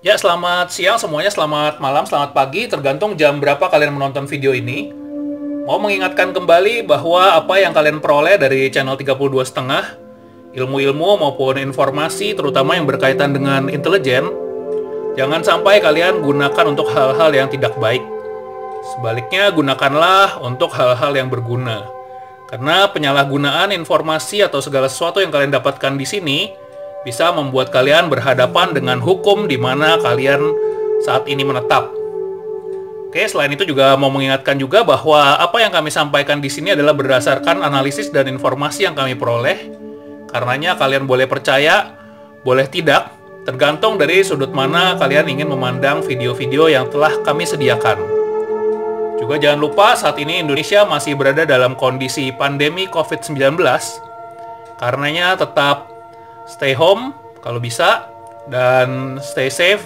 Ya, selamat siang semuanya, selamat malam, selamat pagi, tergantung jam berapa kalian menonton video ini. Mau mengingatkan kembali bahwa apa yang kalian peroleh dari channel 32,5, ilmu-ilmu maupun informasi terutama yang berkaitan dengan intelijen, jangan sampai kalian gunakan untuk hal-hal yang tidak baik. Sebaliknya, gunakanlah untuk hal-hal yang berguna. Karena penyalahgunaan informasi atau segala sesuatu yang kalian dapatkan di sini bisa membuat kalian berhadapan dengan hukum di mana kalian saat ini menetap. Oke, selain itu juga mau mengingatkan juga bahwa apa yang kami sampaikan di sini adalah berdasarkan analisis dan informasi yang kami peroleh. Karenanya kalian boleh percaya, boleh tidak, tergantung dari sudut mana kalian ingin memandang video-video yang telah kami sediakan. Juga jangan lupa saat ini Indonesia masih berada dalam kondisi pandemi COVID-19. Karenanya tetap stay home kalau bisa, dan stay safe,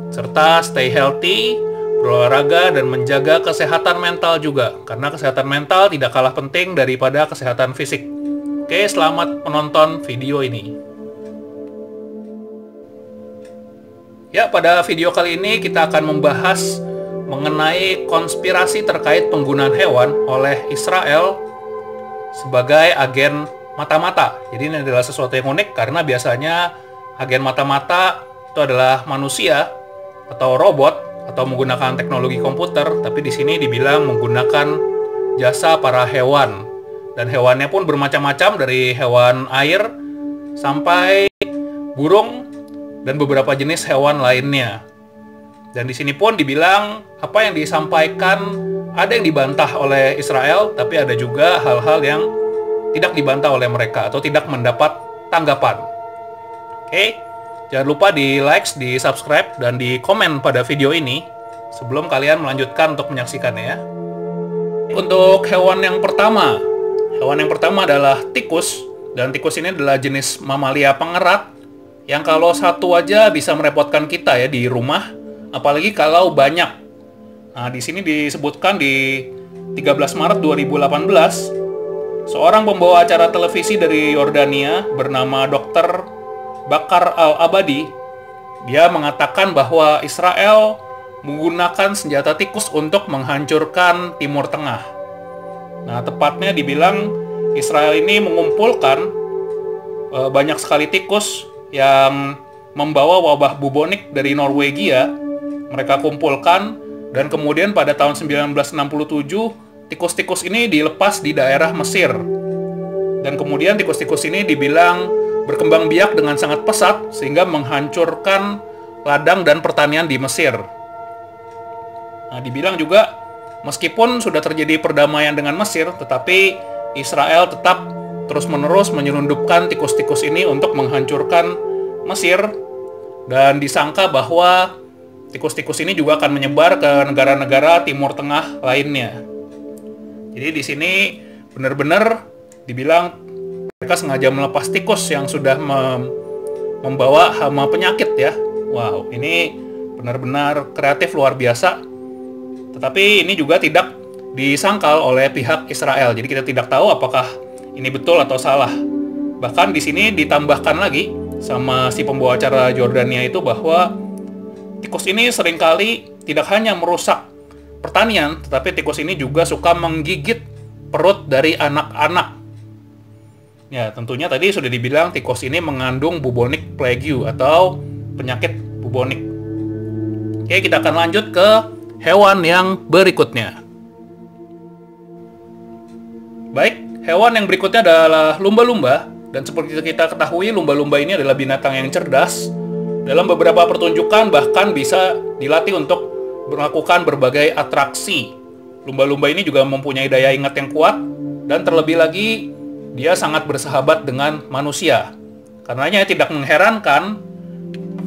serta stay healthy, berolahraga, dan menjaga kesehatan mental juga. Karena kesehatan mental tidak kalah penting daripada kesehatan fisik. Oke, selamat menonton video ini. Ya, pada video kali ini kita akan membahas mengenai konspirasi terkait penggunaan hewan oleh Israel sebagai agen mata-mata. Jadi ini adalah sesuatu yang unik karena biasanya agen mata-mata itu adalah manusia atau robot atau menggunakan teknologi komputer, tapi di sini dibilang menggunakan jasa para hewan. Dan hewannya pun bermacam-macam dari hewan air sampai burung dan beberapa jenis hewan lainnya. Dan di sini pun dibilang apa yang disampaikan ada yang dibantah oleh Israel, tapi ada juga hal-hal yang tidak dibantah oleh mereka atau tidak mendapat tanggapan. Oke, jangan lupa di like, di subscribe, dan di komen pada video ini sebelum kalian melanjutkan untuk menyaksikannya ya. Untuk hewan yang pertama adalah tikus, dan tikus ini adalah jenis mamalia pengerat yang kalau satu aja bisa merepotkan kita ya di rumah, apalagi kalau banyak. Nah, di sini disebutkan di 13 Maret 2018, seorang pembawa acara televisi dari Yordania bernama Dr. Bakar Al-Abadi, dia mengatakan bahwa Israel menggunakan senjata tikus untuk menghancurkan Timur Tengah. Nah, tepatnya dibilang Israel ini mengumpulkan banyak sekali tikus yang membawa wabah bubonik dari Norwegia. Mereka kumpulkan, dan kemudian pada tahun 1967 tikus-tikus ini dilepas di daerah Mesir. Dan kemudian tikus-tikus ini dibilang berkembang biak dengan sangat pesat sehingga menghancurkan ladang dan pertanian di Mesir. Nah, dibilang juga meskipun sudah terjadi perdamaian dengan Mesir, tetapi Israel tetap terus-menerus menyelundupkan tikus-tikus ini untuk menghancurkan Mesir, dan disangka bahwa tikus-tikus ini juga akan menyebar ke negara-negara Timur Tengah lainnya. Jadi di sini benar-benar dibilang mereka sengaja melepas tikus yang sudah membawa hama penyakit ya. Wow, ini benar-benar kreatif luar biasa. Tetapi ini juga tidak disangkal oleh pihak Israel. Jadi kita tidak tahu apakah ini betul atau salah. Bahkan di sini ditambahkan lagi sama si pembawa acara Yordania itu bahwa tikus ini seringkali tidak hanya merusak pertanian, tetapi tikus ini juga suka menggigit perut dari anak-anak. Ya, tentunya tadi sudah dibilang tikus ini mengandung bubonic plague atau penyakit bubonik. Oke, kita akan lanjut ke hewan yang berikutnya. Baik, hewan yang berikutnya adalah lumba-lumba. Dan seperti kita ketahui, lumba-lumba ini adalah binatang yang cerdas. Dalam beberapa pertunjukan bahkan bisa dilatih untuk melakukan berbagai atraksi. Lumba-lumba ini juga mempunyai daya ingat yang kuat, dan terlebih lagi dia sangat bersahabat dengan manusia. Karenanya tidak mengherankan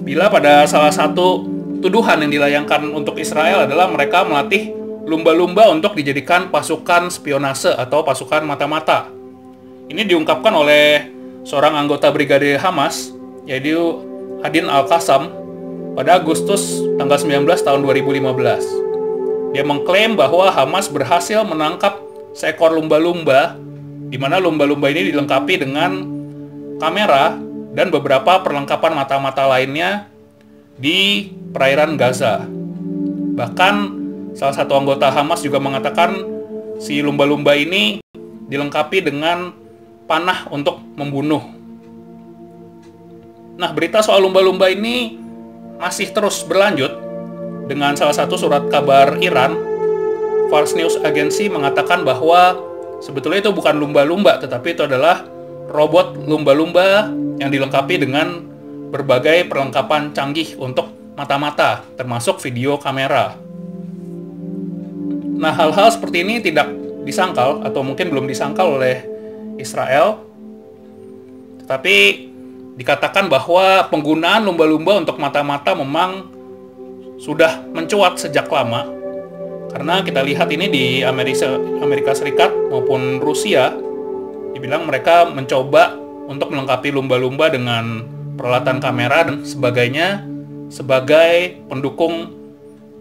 bila pada salah satu tuduhan yang dilayangkan untuk Israel adalah mereka melatih lumba-lumba untuk dijadikan pasukan spionase atau pasukan mata-mata. Ini diungkapkan oleh seorang anggota brigade Hamas, yaitu Adin Al-Qassam, pada Agustus tanggal 19 tahun 2015. Dia mengklaim bahwa Hamas berhasil menangkap seekor lumba-lumba, di mana lumba-lumba ini dilengkapi dengan kamera dan beberapa perlengkapan mata-mata lainnya di perairan Gaza. Bahkan salah satu anggota Hamas juga mengatakan si lumba-lumba ini dilengkapi dengan panah untuk membunuh. Nah, berita soal lumba-lumba ini masih terus berlanjut dengan salah satu surat kabar Iran. Fars News Agency mengatakan bahwa sebetulnya itu bukan lumba-lumba, tetapi itu adalah robot lumba-lumba yang dilengkapi dengan berbagai perlengkapan canggih untuk mata-mata, termasuk video kamera. Nah, hal-hal seperti ini tidak disangkal, atau mungkin belum disangkal oleh Israel, tetapi dikatakan bahwa penggunaan lumba-lumba untuk mata-mata memang sudah mencuat sejak lama. Karena kita lihat ini di Amerika Serikat maupun Rusia, dibilang mereka mencoba untuk melengkapi lumba-lumba dengan peralatan kamera dan sebagainya sebagai pendukung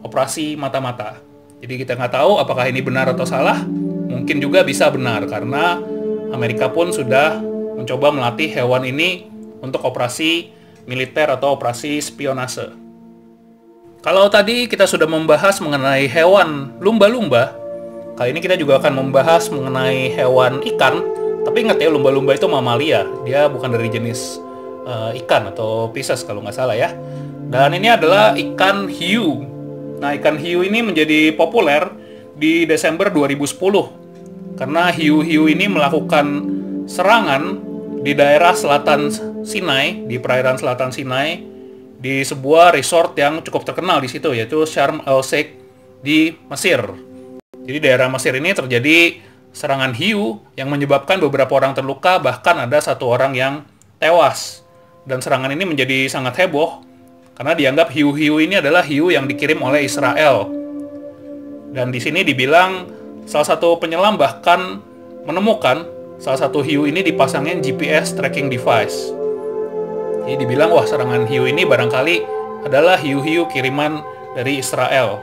operasi mata-mata. Jadi kita nggak tahu apakah ini benar atau salah. Mungkin juga bisa benar karena Amerika pun sudah mencoba melatih hewan ini untuk operasi militer atau operasi spionase. Kalau tadi kita sudah membahas mengenai hewan lumba-lumba, kali ini kita juga akan membahas mengenai hewan ikan. Tapi ingat ya, lumba-lumba itu mamalia, dia bukan dari jenis ikan atau pisces kalau nggak salah ya. Dan ini adalah ikan hiu. Nah, ikan hiu ini menjadi populer di Desember 2010 karena hiu-hiu ini melakukan serangan di daerah selatan Sinai, di perairan selatan Sinai, di sebuah resort yang cukup terkenal di situ, yaitu Sharm el-Sheikh di Mesir. Jadi daerah Mesir ini terjadi serangan hiu yang menyebabkan beberapa orang terluka, bahkan ada satu orang yang tewas. Dan serangan ini menjadi sangat heboh karena dianggap hiu-hiu ini adalah hiu yang dikirim oleh Israel. Dan di sini dibilang salah satu penyelam bahkan menemukan salah satu hiu ini dipasangin GPS tracking device. Jadi dibilang, wah, serangan hiu ini barangkali adalah hiu-hiu kiriman dari Israel.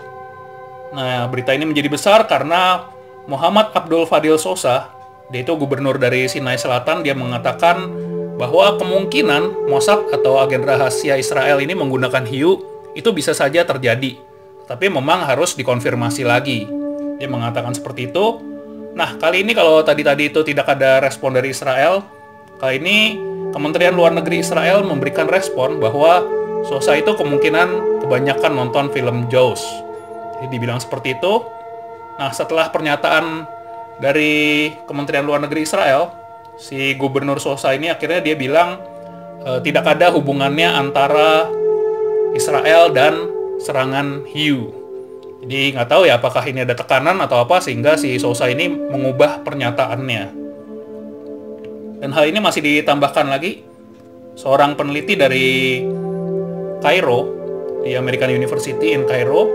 Nah, berita ini menjadi besar karena Muhammad Abdul Fadil Sosa, dia itu gubernur dari Sinai Selatan, dia mengatakan bahwa kemungkinan Mossad atau agen rahasia Israel ini menggunakan hiu itu bisa saja terjadi. Tapi memang harus dikonfirmasi lagi. Dia mengatakan seperti itu. Nah, kali ini kalau tadi itu tidak ada respon dari Israel, kali ini Kementerian Luar Negeri Israel memberikan respon bahwa Sosa itu kemungkinan kebanyakan nonton film Jaws. Jadi dibilang seperti itu. Nah, setelah pernyataan dari Kementerian Luar Negeri Israel, si Gubernur Sosa ini akhirnya dia bilang tidak ada hubungannya antara Israel dan serangan hiu. Jadi nggak tahu ya apakah ini ada tekanan atau apa sehingga si Sosa ini mengubah pernyataannya. Dan hal ini masih ditambahkan lagi, seorang peneliti dari Kairo, di American University in Cairo,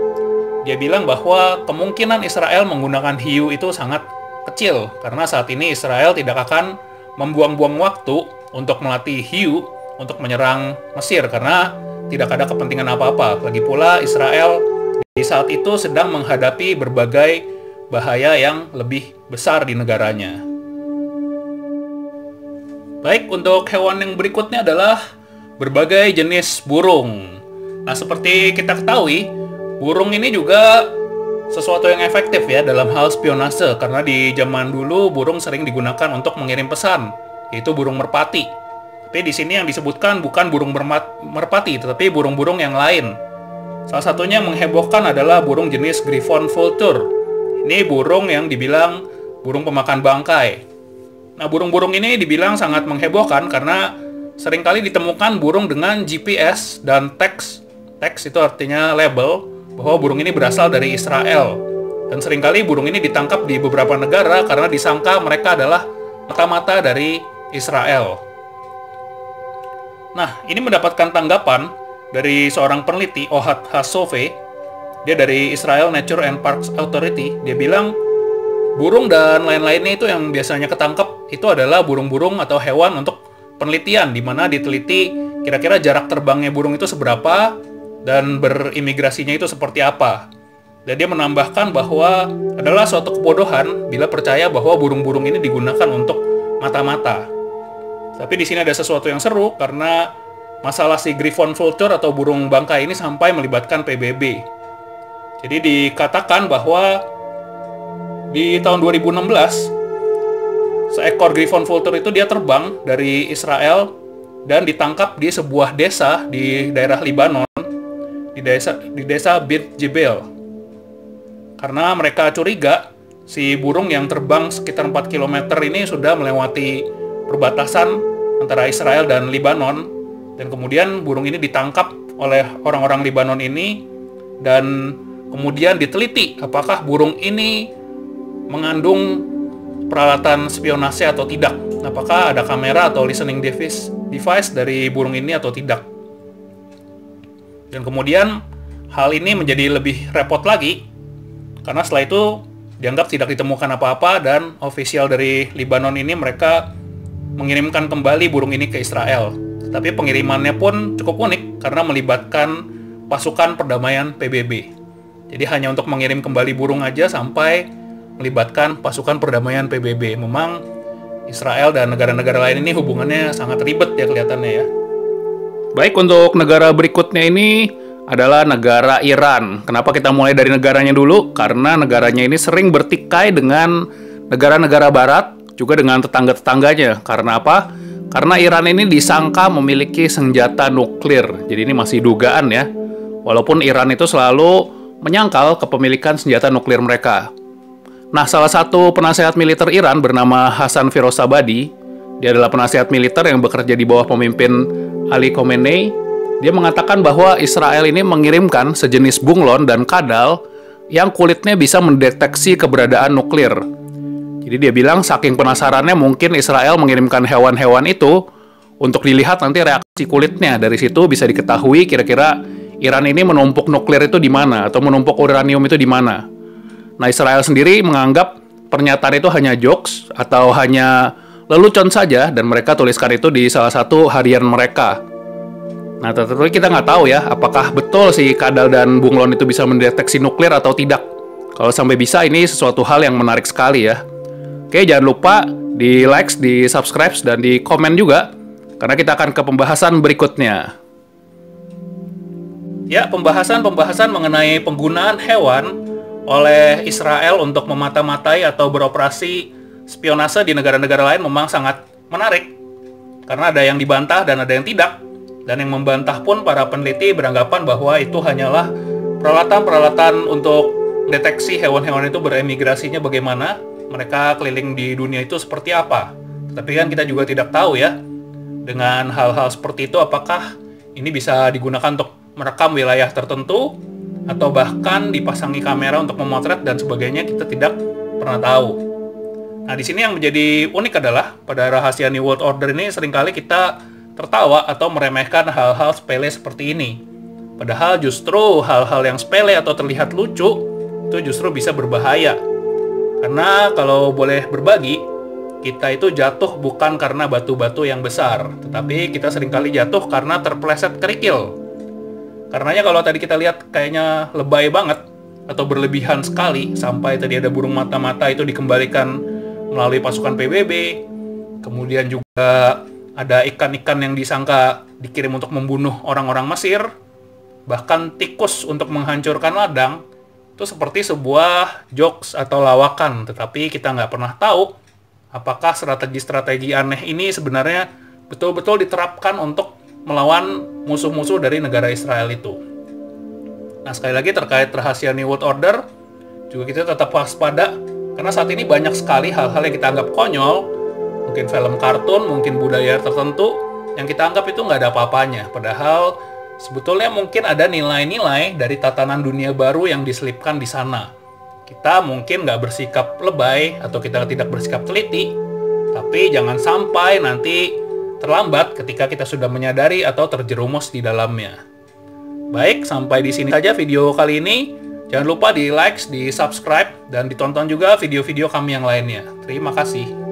dia bilang bahwa kemungkinan Israel menggunakan hiu itu sangat kecil, karena saat ini Israel tidak akan membuang-buang waktu untuk melatih hiu untuk menyerang Mesir, karena tidak ada kepentingan apa-apa. Lagi pula Israel di saat itu sedang menghadapi berbagai bahaya yang lebih besar di negaranya. Baik, untuk hewan yang berikutnya adalah berbagai jenis burung. Nah, seperti kita ketahui, burung ini juga sesuatu yang efektif ya dalam hal spionase, karena di zaman dulu burung sering digunakan untuk mengirim pesan, yaitu burung merpati. Tapi di sini yang disebutkan bukan burung merpati, tetapi burung-burung yang lain. Salah satunya yang menghebohkan adalah burung jenis Griffon vultur. Ini burung yang dibilang burung pemakan bangkai. Nah, burung-burung ini dibilang sangat menghebohkan karena seringkali ditemukan burung dengan GPS dan teks. Teks itu artinya label bahwa burung ini berasal dari Israel. Dan seringkali burung ini ditangkap di beberapa negara karena disangka mereka adalah mata-mata dari Israel. Nah, ini mendapatkan tanggapan dari seorang peneliti, Ohad Hasove. Dia dari Israel Nature and Parks Authority. Dia bilang, burung dan lain-lainnya itu yang biasanya ketangkep itu adalah burung-burung atau hewan untuk penelitian, di mana diteliti kira-kira jarak terbangnya burung itu seberapa dan berimigrasinya itu seperti apa. Dan dia menambahkan bahwa adalah suatu kebodohan bila percaya bahwa burung-burung ini digunakan untuk mata-mata. Tapi di sini ada sesuatu yang seru karena masalah si Griffon vulture atau burung bangkai ini sampai melibatkan PBB. Jadi dikatakan bahwa di tahun 2016 seekor Griffon vulture itu dia terbang dari Israel dan ditangkap di sebuah desa di daerah Libanon, di desa Beit Jebel. Karena mereka curiga si burung yang terbang sekitar 4 km ini sudah melewati perbatasan antara Israel dan Libanon, dan kemudian burung ini ditangkap oleh orang-orang Libanon ini dan kemudian diteliti apakah burung ini mengandung peralatan spionase atau tidak, apakah ada kamera atau listening device dari burung ini atau tidak. Dan kemudian hal ini menjadi lebih repot lagi karena setelah itu dianggap tidak ditemukan apa-apa, dan ofisial dari Libanon ini mereka mengirimkan kembali burung ini ke Israel. Tapi pengirimannya pun cukup unik karena melibatkan pasukan perdamaian PBB. Jadi hanya untuk mengirim kembali burung aja sampai melibatkan pasukan perdamaian PBB. Memang Israel dan negara-negara lain ini hubungannya sangat ribet ya kelihatannya ya. Baik, untuk negara berikutnya ini adalah negara Iran. Kenapa kita mulai dari negaranya dulu? Karena negaranya ini sering bertikai dengan negara-negara barat, juga dengan tetangga-tetangganya. Karena apa? Karena Iran ini disangka memiliki senjata nuklir. Jadi ini masih dugaan ya. Walaupun Iran itu selalu menyangkal kepemilikan senjata nuklir mereka. Nah, salah satu penasehat militer Iran bernama Hasan Firozabadi, dia adalah penasehat militer yang bekerja di bawah pemimpin Ali Khamenei. Dia mengatakan bahwa Israel ini mengirimkan sejenis bunglon dan kadal yang kulitnya bisa mendeteksi keberadaan nuklir. Jadi dia bilang saking penasarannya mungkin Israel mengirimkan hewan-hewan itu untuk dilihat nanti reaksi kulitnya. Dari situ bisa diketahui kira-kira Iran ini menumpuk nuklir itu di mana atau menumpuk uranium itu di mana. Nah, Israel sendiri menganggap pernyataan itu hanya jokes atau hanya lelucon saja, dan mereka tuliskan itu di salah satu harian mereka. Nah, tentu kita nggak tahu ya, apakah betul si kadal dan bunglon itu bisa mendeteksi nuklir atau tidak. Kalau sampai bisa, ini sesuatu hal yang menarik sekali ya. Oke, jangan lupa di like, di subscribe, dan di komen juga, karena kita akan ke pembahasan berikutnya. Ya, pembahasan mengenai penggunaan hewan oleh Israel untuk memata-matai atau beroperasi spionase di negara-negara lain memang sangat menarik. Karena ada yang dibantah dan ada yang tidak. Dan yang membantah pun para peneliti beranggapan bahwa itu hanyalah peralatan-peralatan untuk deteksi hewan-hewan itu beremigrasinya bagaimana, mereka keliling di dunia itu seperti apa. Tapi kan kita juga tidak tahu ya, dengan hal-hal seperti itu apakah ini bisa digunakan untuk merekam wilayah tertentu, atau bahkan dipasangi kamera untuk memotret dan sebagainya, kita tidak pernah tahu. Nah, di sini yang menjadi unik adalah pada rahasia New World Order ini seringkali kita tertawa atau meremehkan hal-hal sepele seperti ini. Padahal justru hal-hal yang sepele atau terlihat lucu itu justru bisa berbahaya. Karena kalau boleh berbagi, kita itu jatuh bukan karena batu-batu yang besar, tetapi kita seringkali jatuh karena terpeleset kerikil. Karenanya kalau tadi kita lihat kayaknya lebay banget atau berlebihan sekali, sampai tadi ada burung mata-mata itu dikembalikan melalui pasukan PBB, kemudian juga ada ikan-ikan yang disangka dikirim untuk membunuh orang-orang Mesir, bahkan tikus untuk menghancurkan ladang, itu seperti sebuah jokes atau lawakan, tetapi kita nggak pernah tahu apakah strategi-strategi aneh ini sebenarnya betul-betul diterapkan untuk melawan musuh-musuh dari negara Israel itu. Nah, sekali lagi terkait rahasia New World Order, juga kita tetap waspada, karena saat ini banyak sekali hal-hal yang kita anggap konyol, mungkin film kartun, mungkin budaya tertentu, yang kita anggap itu nggak ada apa-apanya. Padahal sebetulnya mungkin ada nilai-nilai dari tatanan dunia baru yang diselipkan di sana. Kita mungkin nggak bersikap lebay atau kita tidak bersikap teliti, tapi jangan sampai nanti terlambat ketika kita sudah menyadari atau terjerumus di dalamnya. Baik, sampai di sini saja video kali ini. Jangan lupa di like, di subscribe, dan ditonton juga video-video kami yang lainnya. Terima kasih.